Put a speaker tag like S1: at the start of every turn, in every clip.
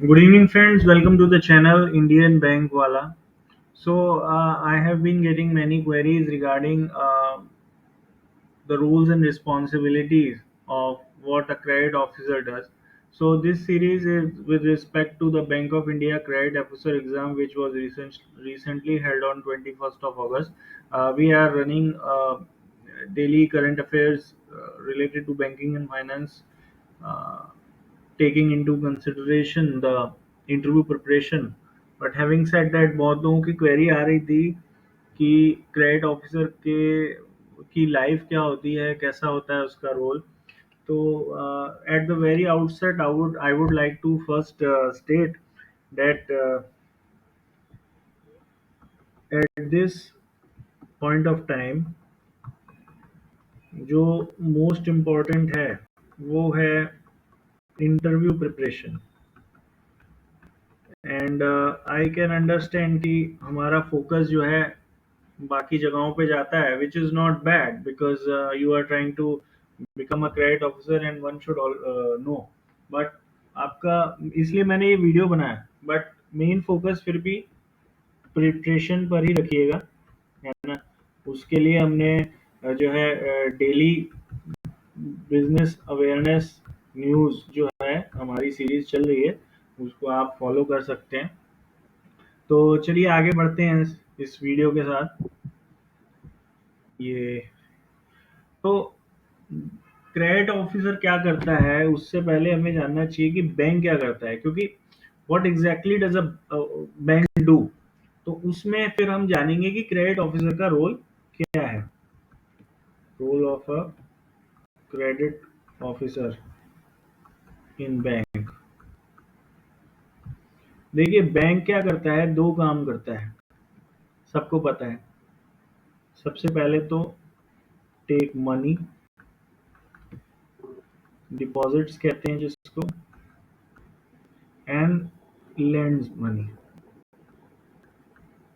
S1: Good evening, friends. Welcome to the channel Indian Bank Wala. I have been getting many queries regarding the rules and responsibilities of what a credit officer does. So, this series is with respect to the Bank of India Credit Officer exam, which was recently held on 21st of August. We are running daily current affairs related to banking and finance. Uh, Taking into consideration the interview preparation. But having said that बहुत लोगों की query आ रही थी कि credit officer के की life क्या होती है, कैसा होता है उसका रोल. तो at the very outset I would like to first state that at this point of time जो मोस्ट इम्पोर्टेंट है वो है interview preparation. And I can understand कि हमारा फोकस जो है बाकी जगहों पे जाता है, which is not bad because you are trying to become a credit officer and one should know. But आपका इसलिए मैंने ये वीडियो बनाया, बट मेन फोकस फिर भी प्रिपरेशन पर ही रखिएगा, है ना. उसके लिए हमने जो है डेली बिजनेस अवेयरनेस न्यूज़ जो है हमारी सीरीज चल रही है, उसको आप फॉलो कर सकते हैं. तो चलिए आगे बढ़ते हैं इस वीडियो के साथ. ये तो क्रेडिट ऑफिसर क्या करता है उससे पहले हमें जानना चाहिए कि बैंक क्या करता है, क्योंकि what exactly does a bank do. तो उसमें फिर हम जानेंगे कि क्रेडिट ऑफिसर का रोल क्या है. Role of a credit officer in bank. देखिए बैंक क्या करता है, दो काम करता है, सबको पता है. सबसे पहले तो टेक मनी, डिपॉजिट्स कहते हैं जिसको, एंड लेंड्स मनी.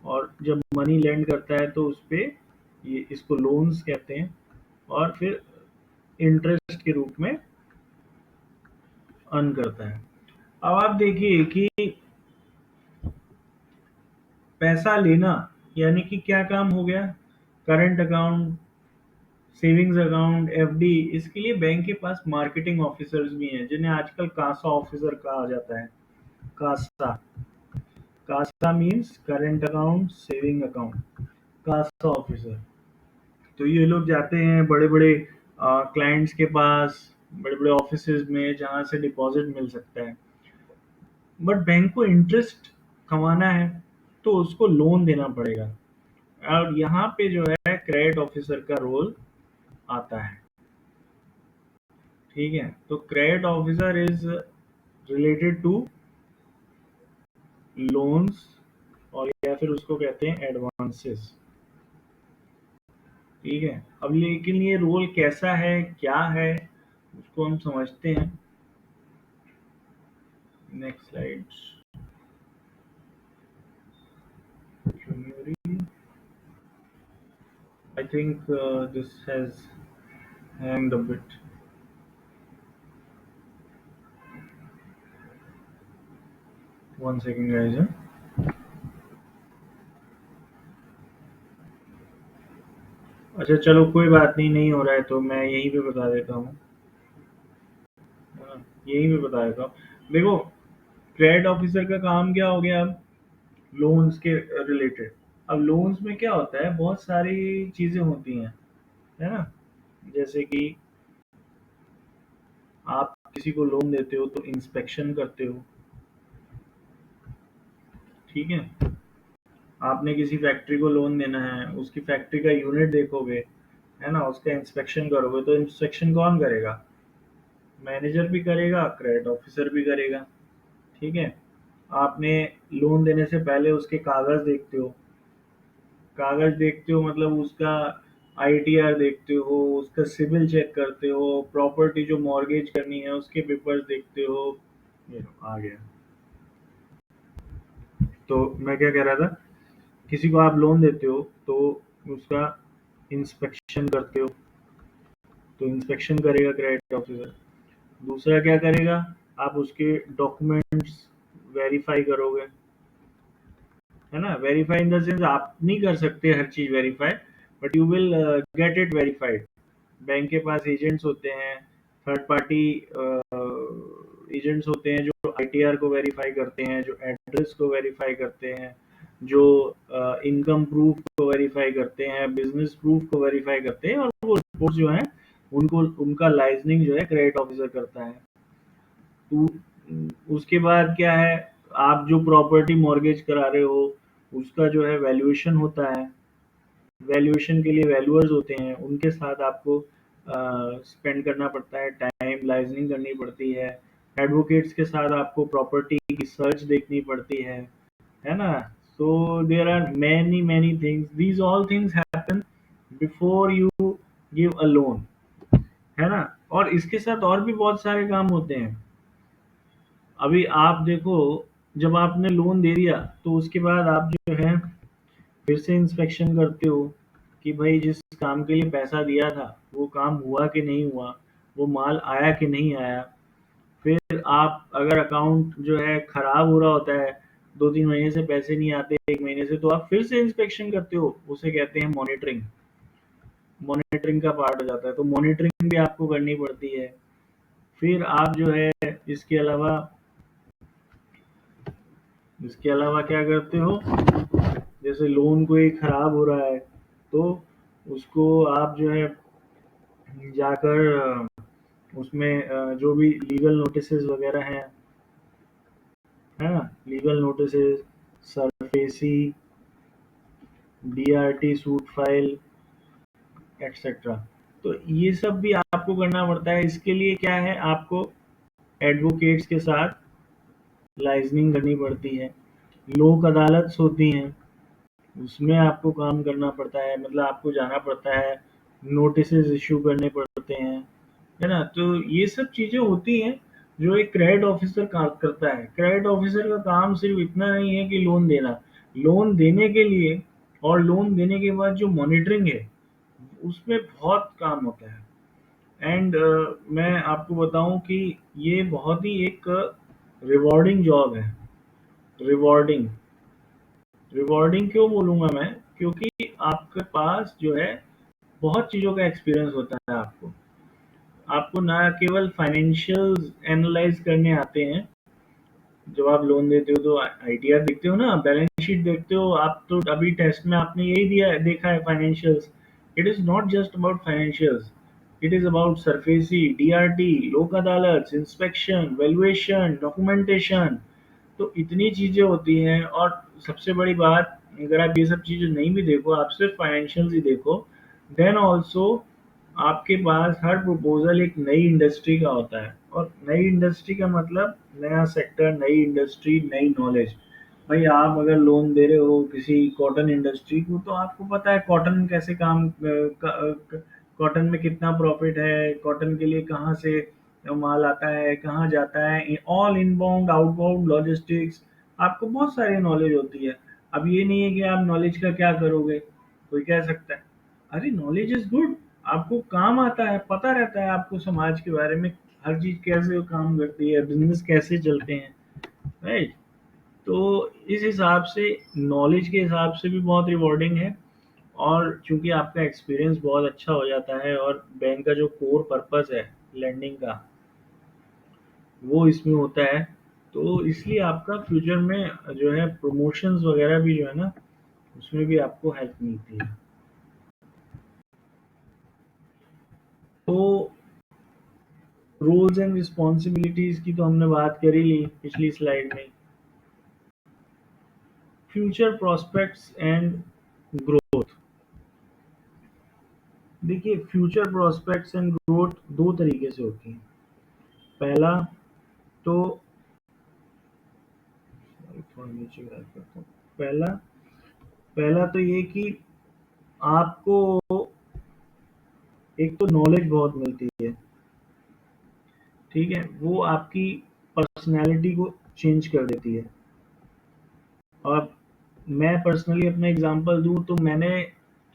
S1: और जब मनी लेंड करता है तो उस पे ये इसको लोन्स कहते हैं, और फिर इंटरेस्ट के रूप में अर्न करता है. अब आप देखिए कि पैसा लेना यानी कि क्या काम हो गया. Current account, savings account, FD, इसके लिए बैंक के पास मार्केटिंग ऑफिसर्स भी हैं जिन्हें आजकल कासा ऑफिसर कहा जाता है. CASA. CASA means current account saving account. CASA officer. तो ये लोग जाते हैं बड़े बड़े क्लाइंट्स के पास, बड़े बड़े ऑफिसेज में जहाँ से डिपॉजिट मिल सकता है. बट बैंक को इंटरेस्ट कमाना है तो उसको लोन देना पड़ेगा, और यहाँ पे जो है क्रेडिट ऑफिसर का रोल आता है. ठीक है, तो credit officer is related to loans, और या फिर उसको कहते हैं एडवांसेस. ठीक है, अब लेकिन ये रोल कैसा है, क्या है, उसको हम समझते हैं. Next slide. I think this has hanged a bit. One second, guys. अच्छा चलो कोई बात नहीं, नहीं हो रहा है तो मैं यहीं पे बता देता हूँ. हाँ, यहीं पे बता देता हूँ. देखो क्रेडिट ऑफिसर का काम क्या हो गया अब, लोन्स के रिलेटेड. अब लोन्स में क्या होता है, बहुत सारी चीजें होती हैं, है ना. जैसे कि आप किसी को लोन देते हो तो इंस्पेक्शन करते हो. ठीक है, आपने किसी फैक्ट्री को लोन देना है, उसकी फैक्ट्री का यूनिट देखोगे, है ना, उसका इंस्पेक्शन करोगे, तो इंस्पेक्शन कौन करेगा. मैनेजर भी करेगा, क्रेडिट ऑफिसर भी करेगा. ठीक है, आपने लोन देने से पहले उसके कागज देखते हो. कागज देखते हो मतलब उसका आईटीआर देखते हो, उसका सिविल चेक करते हो, प्रॉपर्टी जो मॉर्गेज करनी है उसके पेपर्स देखते हो. ये लो, आ गया. तो मैं क्या कह रहा था, किसी को आप लोन देते हो तो उसका इंस्पेक्शन करते हो. तो इंस्पेक्शन करेगा क्रेडिट ऑफिसर. दूसरा क्या करेगा, आप उसके डॉक्यूमेंट्स वेरीफाई करोगे, है ना? वेरीफाई इन द सेंस आप नहीं कर सकते हर चीज़ verify, but you will get it verified. Bank के पास एजेंट्स होते हैं, थर्ड पार्टी एजेंट्स होते हैं जो आईटीआर को वेरीफाई करते हैं, जो एड्रेस को वेरीफाई करते हैं, जो इनकम प्रूफ को वेरीफाई करते हैं, बिजनेस प्रूफ को वेरीफाई करते हैं, और वो रिपोर्ट जो है उनको उनका लाइजनिंग जो है क्रेडिट ऑफिसर करता है। उसके बाद क्या है, आप जो प्रॉपर्टी मॉर्गेज करा रहे हो उसका जो है वैल्यूएशन होता है। वैल्यूएशन के लिए वैल्यूअर्स होते हैं, उनके साथ आपको स्पेंड करना पड़ता है टाइम, लाइजनिंग करनी पड़ती है, एडवोकेट्स के साथ आपको प्रॉपर्टी की सर्च देखनी पड़ती है ना? So there are many many things, these all things happen before you give a loan, है ना? और इसके साथ और भी बहुत सारे काम होते हैं। अभी आप देखो, जब आपने लोन दे दिया तो उसके बाद आप जो है फिर से इंस्पेक्शन करते हो कि भाई जिस काम के लिए पैसा दिया था वो काम हुआ कि नहीं हुआ, वो माल आया कि नहीं आया। फिर आप अगर अकाउंट जो है खराब हो रहा होता है, 2-3 महीने से पैसे नहीं आते, 1 महीने से, तो आप फिर से इंस्पेक्शन करते हो, उसे कहते हैं मॉनिटरिंग। मॉनिटरिंग का पार्ट हो जाता है, तो मॉनिटरिंग भी आपको करनी पड़ती है। फिर आप जो है इसके अलावा क्या करते हो, जैसे लोन कोई खराब हो रहा है तो उसको आप जो है जाकर उसमें जो भी लीगल नोटिसेस वगैरह हैं, है ना? Legal notices, SARFAESI, DRT suit file, etcetera, तो ये सब भी आपको करना पड़ता है। इसके लिए क्या है, आपको एडवोकेट्स के साथ लाइजनिंग करनी पड़ती है, लोक अदालत्स होती हैं, उसमें आपको काम करना पड़ता है, मतलब आपको जाना पड़ता है, नोटिसेस इशू करने पड़ते हैं, है ना? तो ये सब चीज़ें होती हैं जो एक क्रेडिट ऑफिसर काम करता है। क्रेडिट ऑफिसर का काम सिर्फ इतना नहीं है कि लोन देना, लोन देने के लिए और लोन देने के बाद जो मॉनिटरिंग है उसमें बहुत काम होता है। एंड मैं आपको बताऊं कि ये बहुत ही एक रिवॉर्डिंग जॉब है। रिवॉर्डिंग, रिवॉर्डिंग क्यों बोलूँगा मैं? क्योंकि आपके पास जो है बहुत चीज़ों का एक्सपीरियंस होता है आपको। आपको ना केवल फाइनेंशियल्स एनालाइज़ करने आते हैं, जब आप लोन देते हो तो आईटीआर देखते हो ना, बैलेंस शीट देखते हो आप, तो अभी टेस्ट में आपने यही दिया देखा है, financials. It is not just about financials, it is about SARFAESI, DRT, लोक अदालत, इंस्पेक्शन, वैल्यूएशन, डॉक्यूमेंटेशन। तो इतनी चीज़ें होती हैं, और सबसे बड़ी बात, अगर आप ये सब चीज़ें नहीं भी देखो, आप सिर्फ फाइनेंशियल्स ही देखो, देन ऑल्सो आपके पास हर प्रपोजल एक नई इंडस्ट्री का होता है। और नई इंडस्ट्री का मतलब नया सेक्टर, नई इंडस्ट्री, नई नॉलेज। भाई आप अगर लोन दे रहे हो किसी कॉटन इंडस्ट्री को, तो आपको पता है कॉटन कैसे कॉटन में कितना प्रॉफिट है, कॉटन के लिए कहाँ से माल आता है, कहाँ जाता है, ऑल इनबाउंड आउटबाउंड लॉजिस्टिक्स, आपको बहुत सारी नॉलेज होती है। अब ये नहीं है कि आप नॉलेज का क्या करोगे, कोई कह सकता है। अरे नॉलेज इज गुड, आपको काम आता है, पता रहता है आपको समाज के बारे में, हर चीज कैसे काम करती है, बिजनेस कैसे चलते हैं, राइट? तो इस हिसाब से नॉलेज के हिसाब से भी बहुत रिवॉर्डिंग है। और चूंकि आपका एक्सपीरियंस बहुत अच्छा हो जाता है, और बैंक का जो कोर पर्पस है लैंडिंग का, वो इसमें होता है, तो इसलिए आपका फ्यूचर में जो है प्रमोशंस वगैरह भी जो है ना, उसमें भी आपको हेल्प मिलती है। तो रोल्स एंड रिस्पॉन्सिबिलिटीज की तो हमने बात कर ही ली पिछली स्लाइड में। फ्यूचर प्रोस्पेक्ट्स एंड ग्रोथ, देखिए फ्यूचर प्रोस्पेक्ट्स एंड ग्रोथ दो तरीके से होती है। पहला तो, थोड़ा नीचे बात करता हूँ। पहला पहला तो ये कि आपको एक तो नॉलेज बहुत मिलती है, ठीक है, वो आपकी पर्सनैलिटी को चेंज कर देती है। और मैं पर्सनली अपना एग्जांपल दूं तो मैंने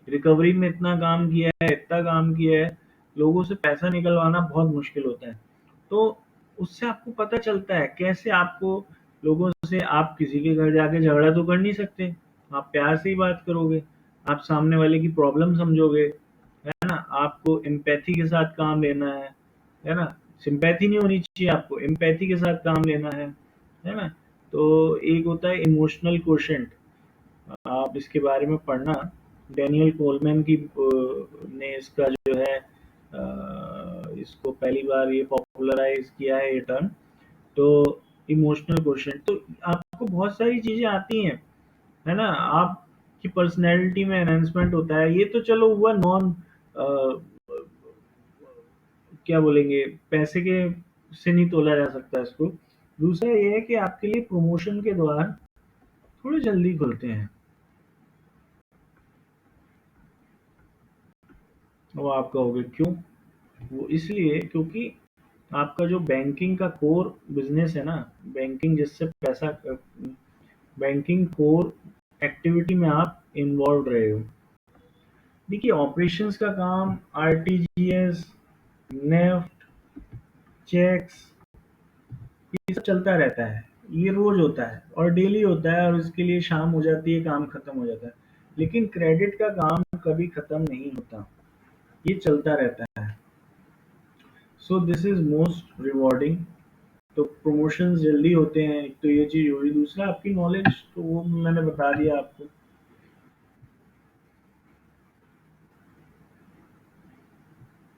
S1: रिकवरी में इतना काम किया है, इतना काम किया है, लोगों से पैसा निकलवाना बहुत मुश्किल होता है। तो उससे आपको पता चलता है कैसे आपको लोगों से आप किसी के घर जाके झगड़ा तो कर नहीं सकते। आप प्यार से ही बात करोगे, आप सामने वाले की प्रॉब्लम समझोगे, है ना? आपको एम्पैथी के साथ काम लेना है ना? सिम्पैथी नहीं होनी चाहिए, आपको एम्पैथी के साथ काम लेना है ना? तो एक होता है इमोशनल कोशेंट, आप इसके बारे में पढ़ना। डैनियल कोलमैन की ने इसका जो है इसको पहली बार ये पॉपुलराइज किया है ये टर्म। तो इमोशनल कोशेंट, तो आपको बहुत सारी चीजें आती हैं, है ना? आपकी पर्सनैलिटी में एनहांसमेंट होता है। ये तो चलो हुआ नॉन, क्या बोलेंगे, पैसे के से नहीं तोला जा सकता इसको। दूसरा ये है कि आपके लिए प्रमोशन के द्वार थोड़े जल्दी खुलते हैं। अब आप कहोगे क्यों? वो इसलिए क्योंकि आपका जो बैंकिंग का कोर बिजनेस है ना, बैंकिंग जिससे पैसा, बैंकिंग कोर एक्टिविटी में आप इन्वॉल्व रहे हो। देखिए, ऑपरेशंस का काम, आरटीजीएस, नेफ्ट, चेक्स, ये सब चलता रहता है। ये रोज होता है और डेली होता है, और इसके लिए शाम हो जाती है, काम खत्म हो जाता है। लेकिन क्रेडिट का काम कभी खत्म नहीं होता, ये चलता रहता है। So this is most rewarding. तो प्रमोशंस जल्दी होते हैं, एक तो ये चीज हुई। दूसरा आपकी नॉलेज, तो वो मैंने बता दिया आपको।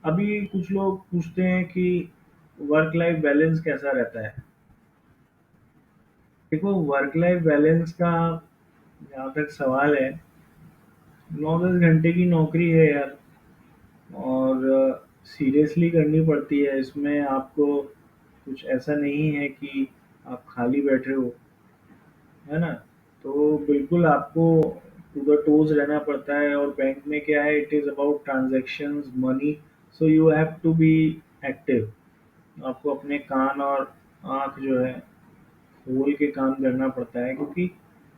S1: अभी कुछ लोग पूछते हैं कि वर्क लाइफ बैलेंस कैसा रहता है। देखो, वर्क लाइफ बैलेंस का जहाँ तक सवाल है, 9-10 घंटे की नौकरी है यार, और सीरियसली करनी पड़ती है। इसमें आपको कुछ ऐसा नहीं है कि आप खाली बैठे हो, है ना? तो बिल्कुल आपको टू द टोज रहना पड़ता है। और बैंक में क्या है, it is about transactions, money, so you have to be active. आपको अपने कान और आँख जो है खोल के काम करना पड़ता है, क्योंकि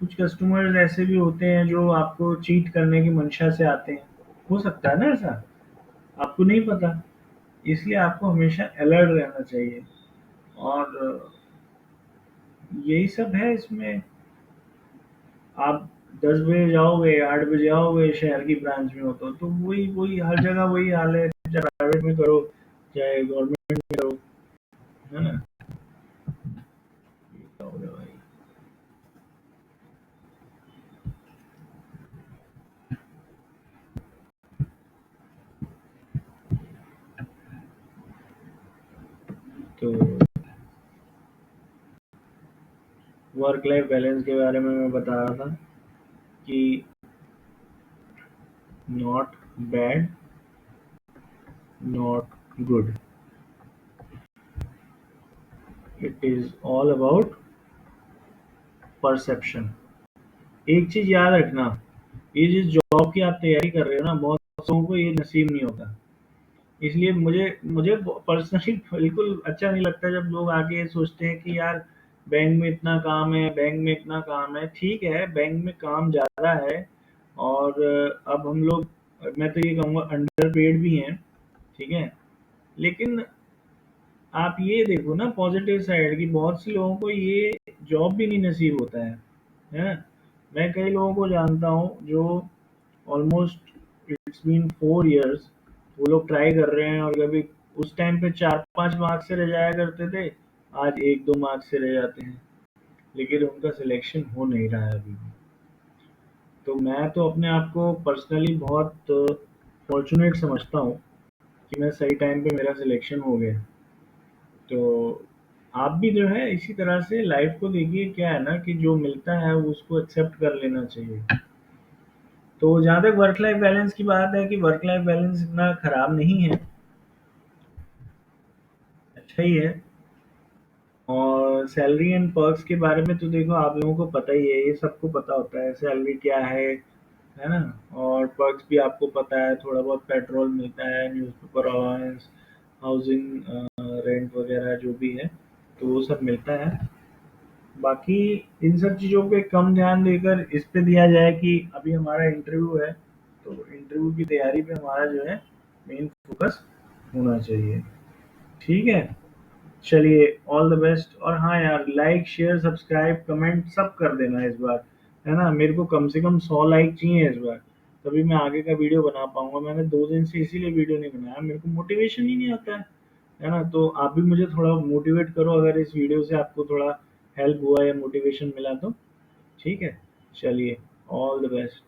S1: कुछ कस्टमर्स ऐसे भी होते हैं जो आपको चीट करने की मंशा से आते हैं। हो सकता है ना ऐसा, आपको नहीं पता। इसलिए आपको हमेशा अलर्ट रहना चाहिए। और यही सब है इसमें। आप 10 बजे जाओगे, 8 बजे आओगे, शहर की ब्रांच में हो तो वही वही हर जगह वही हाल है, चाहे प्राइवेट में करो चाहे गवर्नमेंट में करो, है ना? ये क्या हो गया भाई? तो वर्क लाइफ बैलेंस के बारे में मैं बता रहा था कि not bad, not good, it is all about perception. एक चीज याद रखना, ये जिस जॉब की आप तैयारी कर रहे हो ना, बहुत लोगों को ये नसीब नहीं होता। इसलिए मुझे मुझे पर्सनली बिल्कुल अच्छा नहीं लगता जब लोग आके ये सोचते हैं कि यार बैंक में इतना काम है, बैंक में इतना काम है। ठीक है, बैंक में काम ज़्यादा है, और अब हम लोग, मैं तो ये कहूँगा, अंडर पेड भी हैं, ठीक है? लेकिन आप ये देखो ना पॉजिटिव साइड, कि बहुत से लोगों को ये जॉब भी नहीं नसीब होता है ना? मैं कई लोगों को जानता हूँ जो ऑलमोस्ट, इट्स बीन 4 इयर्स, वो लोग ट्राई कर रहे हैं, और कभी उस टाइम पे 4-5 मार्क्स से रह जाया करते थे, आज 1-2 मार्क्स से रह जाते हैं। लेकिन उनका सिलेक्शन हो नहीं रहा है अभी भी। तो मैं तो अपने आप को पर्सनली बहुत फॉर्चुनेट समझता हूँ कि मैं सही टाइम पे मेरा सिलेक्शन हो गया। तो आप भी जो है इसी तरह से लाइफ को देखिए। क्या है ना कि जो मिलता है वो उसको एक्सेप्ट कर लेना चाहिए। तो जहाँ तक वर्क लाइफ बैलेंस की बात है, कि वर्क लाइफ बैलेंस इतना खराब नहीं है, अच्छा ही है। और सैलरी एंड पर्क्स के बारे में तो देखो, आप लोगों को पता ही है, ये सबको पता होता है सैलरी क्या है ना? और पर्क्स भी आपको पता है, थोड़ा बहुत पेट्रोल मिलता है, न्यूज़पेपर अलाउंस, हाउसिंग, रेंट वगैरह जो भी है, तो वो सब मिलता है। बाकी इन सब चीज़ों पे कम ध्यान देकर इस पे दिया जाए कि अभी हमारा इंटरव्यू है, तो इंटरव्यू की तैयारी पे हमारा जो है मेन फोकस होना चाहिए। ठीक है? चलिए, ऑल द बेस्ट। और हाँ यार, लाइक शेयर सब्सक्राइब कमेंट सब कर देना इस बार, है ना? मेरे को कम से कम 100 लाइक चाहिए इस बार, तभी मैं आगे का वीडियो बना पाऊंगा। मैंने 2 दिन से इसीलिए वीडियो नहीं बनाया, मेरे को मोटिवेशन ही नहीं आता है ना? तो आप भी मुझे थोड़ा मोटिवेट करो, अगर इस वीडियो से आपको थोड़ा हेल्प हुआ या मोटिवेशन मिला तो। ठीक है, चलिए, ऑल द बेस्ट।